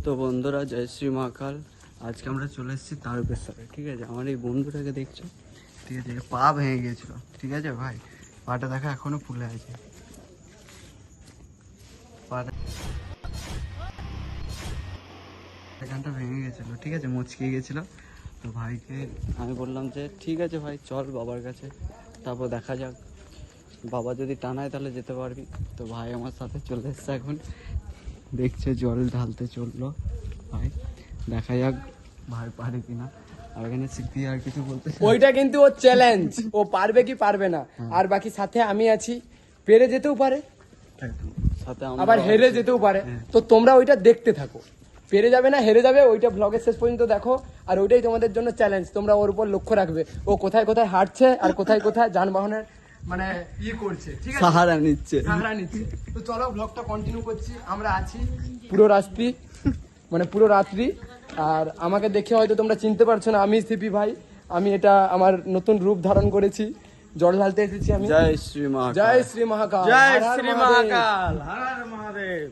তো বন্ধুরা, জয় শ্রী মহাকাল। আজকে আমরা চলে এসেছি তারকেশ্বরে। ঠিক আছে, আমার এই বন্ধুটাকে দেখছো, ঠিক আছে, পা ভেঙে গিয়েছিল। ঠিক আছে ভাই, পাটা দেখা এখনো ফুলে আছে। পাটা এখানটা ভেঙে গেছিল, ঠিক আছে, মুচকে গেছিল। তো ভাইকে আমি বললাম যে ঠিক আছে ভাই, চল বাবার কাছে, তারপর দেখা যাক, বাবা যদি টানায় তাহলে যেতে পারবি। তো ভাই আমার সাথে চলে এসছে এখন, দেখছে জল ঢালতে চললো। ভাই দেখা যাক ভাই পারে কিনা। আর এখানে সিদ্ধি আর কিছু বলতে ওইটা কিন্তু ও চ্যালেঞ্জ, ও পারবে কি পারবে না। আর বাকি সাথে আমি আছি, পেরে যেতেও পারে সাথে আবার হেরে যেতেও পারে। তো তোমরা ওইটা দেখতে থাকো, পেরে যাবে না হেরে যাবে ওইটা ব্লগের শেষ পর্যন্ত দেখো। আর ওইটাই তোমাদের জন্য চ্যালেঞ্জ, তোমরা ওর উপর লক্ষ্য রাখবে, ও কোথায় কোথায় হাঁটছে আর কোথায় কোথায় যানবাহনের মানে করছে, ঠিক আছে, সাহারা নিচ্ছে। সাহারা নিচ্ছে। তো চলো ব্লগটা কন্টিনিউ করছি। আমরা আছি পুরো রাত্রি, মানে পুরো রাত্রি। আর আমাকে দেখে হয়তো তোমরা চিনতে পারছো না, আমি সিপি ভাই। আমি এটা আমার নতুন রূপ ধারণ করেছি, জল ঢালতে এসেছি আমি। জয় শ্রী মহাকাল। জয় শ্রী মহাকাল, জয় হর হর শ্রী মহাদেব। মহাকাল, হর হর মহাদেব।